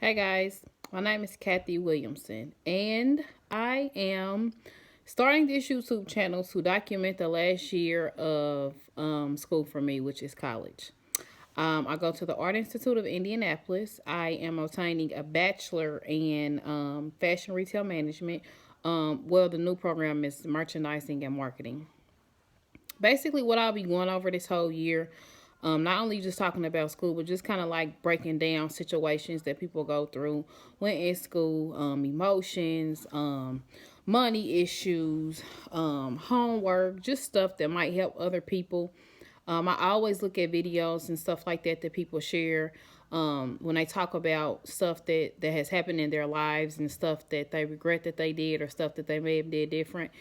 Hey guys, my name is Kathy Williamson, and I am starting this YouTube channel to document the last year of school for me, which is college. I go to the Art Institute of Indianapolis. I am obtaining a bachelor in fashion retail management. The new program is merchandising and marketing. Basically, what I'll be going over this whole year, not only just talking about school, but just kind of like breaking down situations that people go through when in school, emotions, money issues, homework, just stuff that might help other people. I always look at videos and stuff like that people share when they talk about stuff that has happened in their lives and stuff that they regret that they did or stuff that they may have did different.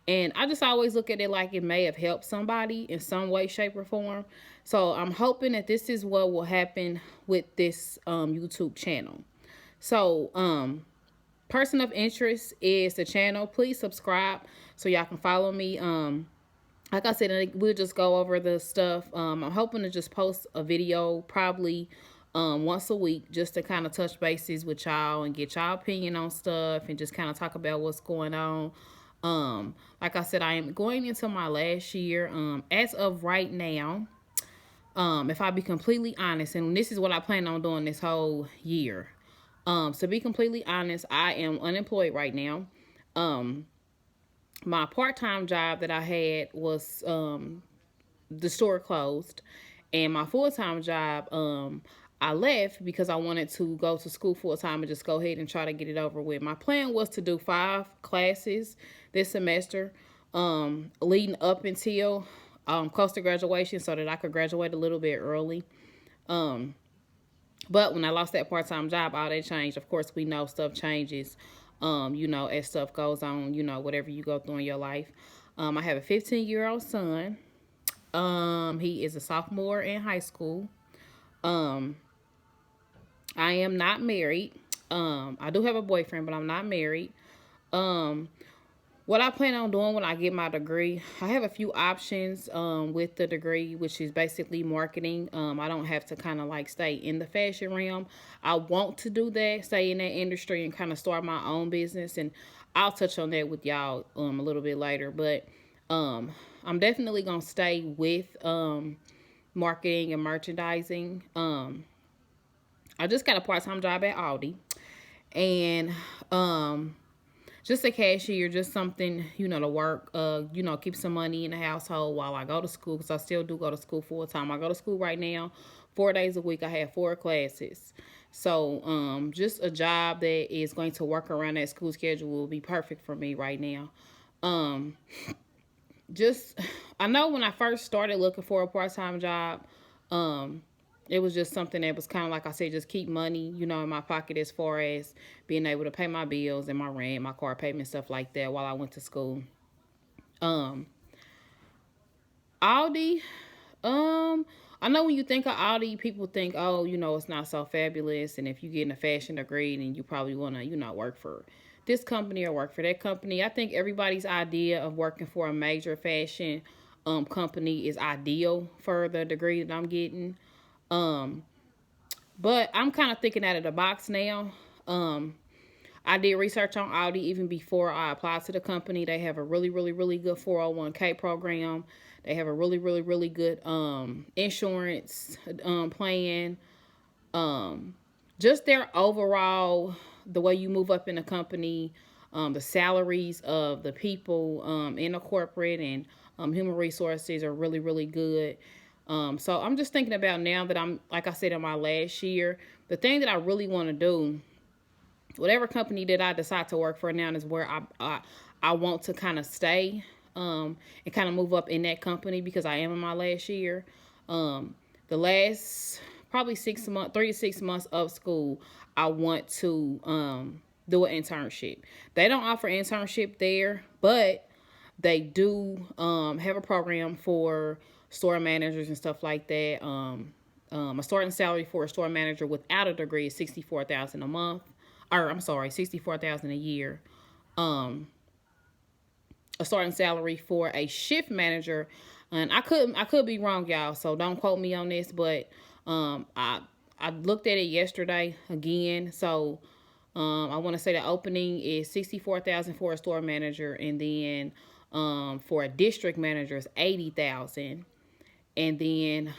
And I just always look at it like it may have helped somebody in some way, shape, or form. So I'm hoping that this is what will happen with this YouTube channel. So person of interest is the channel. Please subscribe so y'all can follow me. Like I said, we'll just go over the stuff. I'm hoping to just post a video probably once a week just to kind of touch bases with y'all and get y'all opinion on stuff and just kind of talk about what's going on. Like I said, I am going into my last year. As of right now, if I be completely honest, and this is what I plan on doing this whole year. To be completely honest, I am unemployed right now. My part-time job that I had was the store closed, and my full-time job I left because I wanted to go to school full-time and just go ahead and try to get it over with. My plan was to do 5 classes this semester leading up until close to graduation so that I could graduate a little bit early. But when I lost that part-time job, all that changed. Of course, we know stuff changes, as stuff goes on, whatever you go through in your life. I have a 15-year-old son. He is a sophomore in high school. I am not married. I do have a boyfriend, but I'm not married. What I plan on doing when I get my degree, I have a few options with the degree, which is basically marketing. I don't have to kind of like stay in the fashion realm. I want to do that, stay in that industry and kind of start my own business. And I'll touch on that with y'all a little bit later. But I'm definitely going to stay with marketing and merchandising. I just got a part-time job at Aldi. And just a cashier, just something, to work, keep some money in the household while I go to school, because I still do go to school full-time. I go to school right now 4 days a week. I have 4 classes. So just a job that is going to work around that school schedule will be perfect for me right now. I know when I first started looking for a part-time job, it was just something that was kind of like I said, just keep money, in my pocket as far as being able to pay my bills and my rent, my car payment, stuff like that while I went to school. Aldi, I know when you think of Aldi, people think, oh, it's not so fabulous. And if you get in a fashion degree, then you probably want to, work for this company or work for that company. I think everybody's idea of working for a major fashion company is ideal for the degree that I'm getting. But I'm kind of thinking out of the box now. I did research on Aldi even before I applied to the company. They have a really, really, really good 401k program. They have a really, really, really good insurance plan. Just their overall, the way you move up in the company, the salaries of the people in the corporate and human resources are really, really good. So I'm just thinking about now that I'm, like I said, in my last year, the thing that I really want to do, whatever company that I decide to work for now is where I want to kind of stay and kind of move up in that company because I am in my last year. The last probably 6 months, 3 to 6 months of school, I want to do an internship. They don't offer internship there, but they do have a program for store managers and stuff like that. A starting salary for a store manager without a degree is $64,000 a month. Or I'm sorry, $64,000 a year. A starting salary for a shift manager, and I could be wrong, y'all. So don't quote me on this, but I I looked at it yesterday again. So I want to say the opening is $64,000 for a store manager, and then for a district manager is $80,000. And then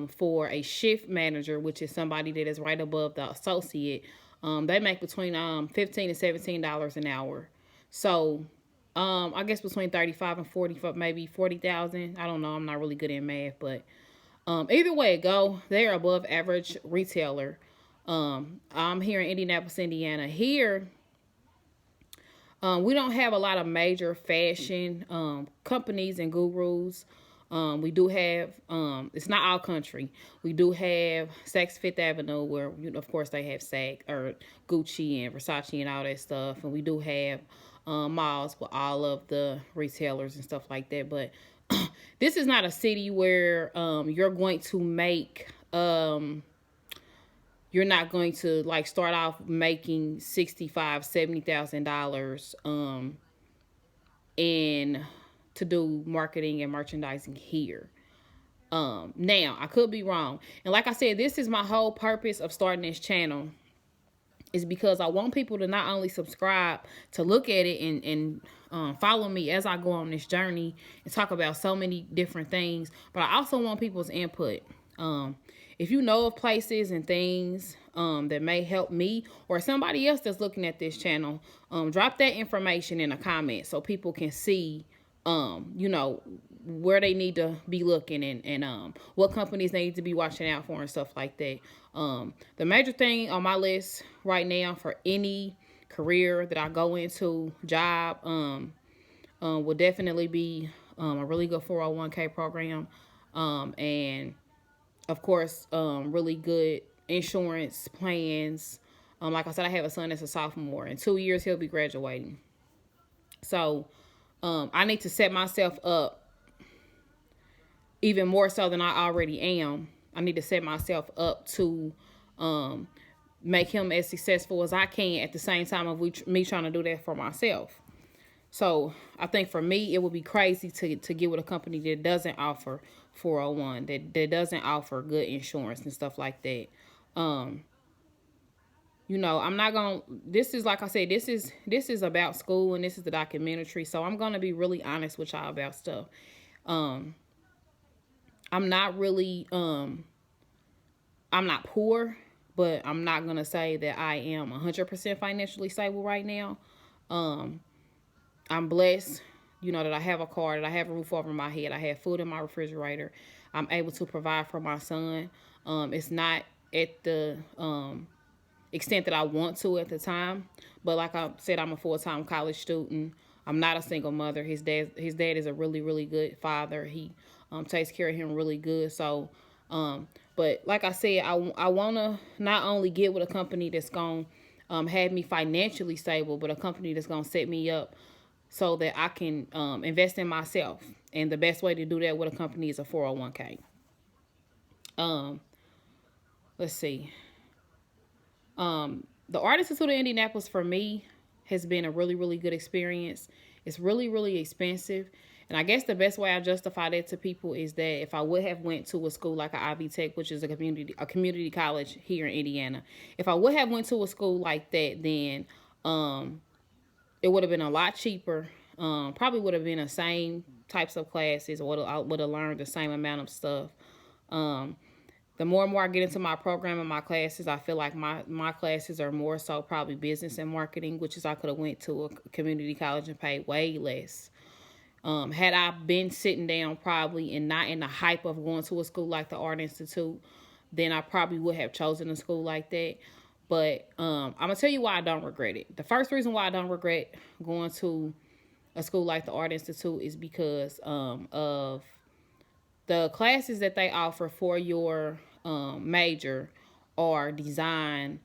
for a shift manager, which is somebody that is right above the associate, they make between $15 and $17 an hour. So I guess between 35 and 40, maybe 40,000. I don't know. I'm not really good in math, but either way it go, they're above average retailer. I'm here in Indianapolis, Indiana. Here, we don't have a lot of major fashion companies and gurus. We do have, it's not all country. We do have Saks Fifth Avenue, where, you know, of course, they have Saks or Gucci and Versace and all that stuff. And we do have malls with all of the retailers and stuff like that. But this is not a city where you're going to make, you're not going to like start off making $65,000-$70,000 and to do marketing and merchandising here. Now I could be wrong, and like I said, this is my whole purpose of starting this channel, is because I want people to not only subscribe, to look at it and follow me as I go on this journey and talk about so many different things, but I also want people's input. If you know of places and things that may help me or somebody else that's looking at this channel, drop that information in a comment so people can see, you know, where they need to be looking and what companies they need to be watching out for and stuff like that. The major thing on my list right now for any career that I go into, job, will definitely be a really good 401k program, and of course, really good insurance plans. Like I said, I have a son that's a sophomore. In 2 years, he'll be graduating. So I need to set myself up even more so than I already am. I need to set myself up to make him as successful as I can at the same time of me trying to do that for myself. So I think for me, it would be crazy to get with a company that doesn't offer 401, that doesn't offer good insurance and stuff like that. You know, I'm not going to, this is, like I said, this is about school and this is the documentary. So I'm going to be really honest with y'all about stuff. I'm not really, I'm not poor, but I'm not going to say that I am 100% financially stable right now. I'm blessed, you know, that I have a car, that I have a roof over my head. I have food in my refrigerator. I'm able to provide for my son. It's not at the extent that I want to at the time. But like I said, I'm a full-time college student. I'm not a single mother. His dad is a really, really good father. He takes care of him really good. So, but like I said, I want to not only get with a company that's going to have me financially stable, but a company that's going to set me up so that I can invest in myself. And the best way to do that with a company is a 401k. Let's see. The Art Institute of Indianapolis for me has been a really, really good experience. It's really, really expensive. And I guess the best way I justify that to people is that if I would have went to a school like an Ivy Tech, which is a community college here in Indiana, if I would have went to a school like that, then it would have been a lot cheaper. Probably would have been the same types of classes, or I would have learned the same amount of stuff. The more and more I get into my program and my classes, I feel like my classes are more so probably business and marketing, which is I could have went to a community college and paid way less. Had I been sitting down probably and not in the hype of going to a school like the Art Institute, then I probably would have chosen a school like that. But I'm going to tell you why I don't regret it. The first reason why I don't regret going to a school like the Art Institute is because of the classes that they offer for your major are designed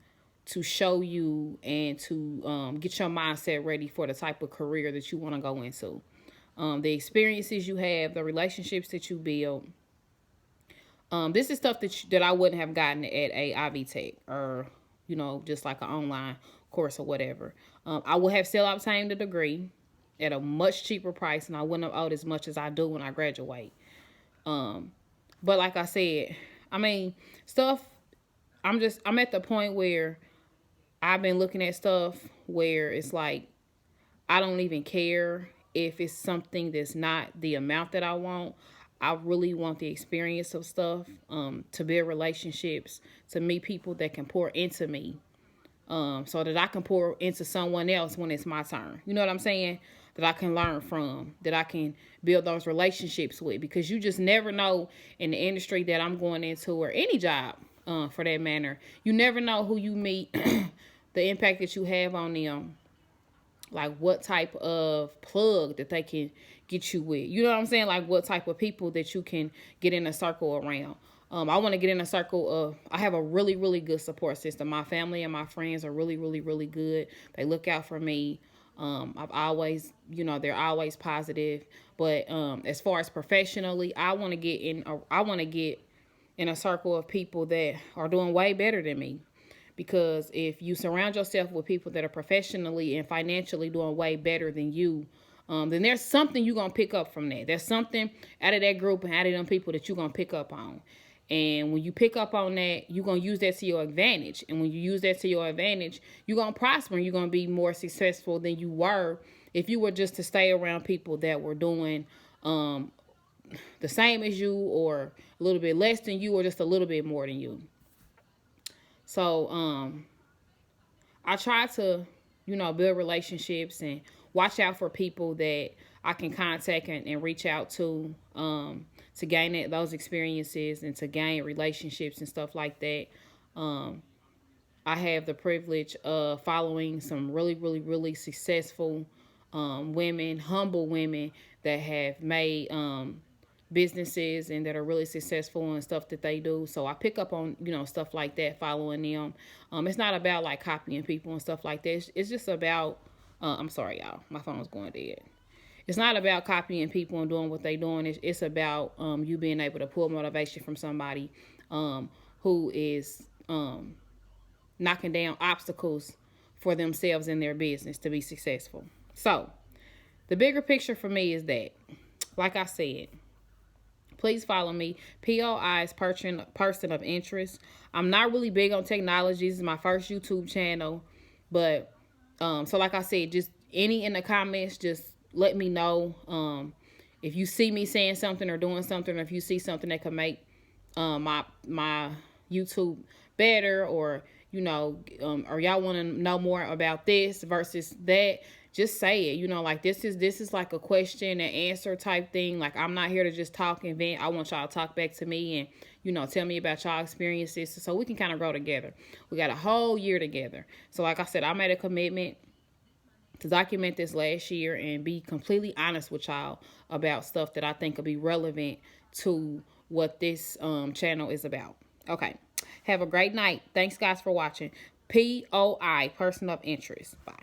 to show you and to get your mindset ready for the type of career that you want to go into. The experiences you have, the relationships that you build. This is stuff that I wouldn't have gotten at a Ivy Tech or, you know, just like an online course or whatever. I would have still obtained a degree at a much cheaper price, and I wouldn't have owed as much as I do when I graduate. But like I said, I mean, stuff I'm at the point where I've been looking at stuff where it's like I don't even care if it's something that's not the amount that I want. I really want the experience of stuff, to build relationships, to meet people that can pour into me, so that I can pour into someone else when it's my turn. You know what I'm saying? That I can learn from, that I can build those relationships with, because you just never know in the industry that I'm going into, or any job, for that matter. You never know who you meet, the impact that you have on them, like what type of plug that they can get you with. You know what I'm saying? Like what type of people that you can get in a circle around. I want to get in a circle of, I have a really, really good support system. My family and my friends are really, really, really good. They look out for me. I've always, they're always positive. But as far as professionally, I want to get in a circle of people that are doing way better than me. Because if you surround yourself with people that are professionally and financially doing way better than you, then there's something you're going to pick up from that. There's something out of that group and out of them people that you're going to pick up on. And when you pick up on that, you're going to use that to your advantage. And when you use that to your advantage, you're going to prosper and you're going to be more successful than you were if you were just to stay around people that were doing the same as you, or a little bit less than you, or just a little bit more than you. So I try to, build relationships and watch out for people that I can contact and reach out to gain those experiences and to gain relationships and stuff like that. I have the privilege of following some really, really, really successful women, humble women that have made businesses and that are really successful and stuff that they do. So I pick up on, stuff like that, following them. It's not about like copying people and stuff like that. It's just about, I'm sorry, y'all, my phone was going dead. It's not about copying people and doing what they're doing. It's about you being able to pull motivation from somebody who is knocking down obstacles for themselves in their business to be successful. So the bigger picture for me is that, like I said, please follow me. P.O.I is person of interest. I'm not really big on technology. This is my first YouTube channel. But, so like I said, just any in the comments, just let me know. If you see me saying something or doing something, or if you see something that could make my YouTube better, or, or y'all want to know more about this versus that, just say it. Like this is like a question and answer type thing. Like I'm not here to just talk and vent. I want y'all to talk back to me and, tell me about y'all experiences so we can kind of grow together. We got a whole year together. So like I said, I made a commitment to document this last year and be completely honest with y'all about stuff that I think will be relevant to what this channel is about. Okay. Have a great night. Thanks guys for watching. P.O.I, person of interest. Bye.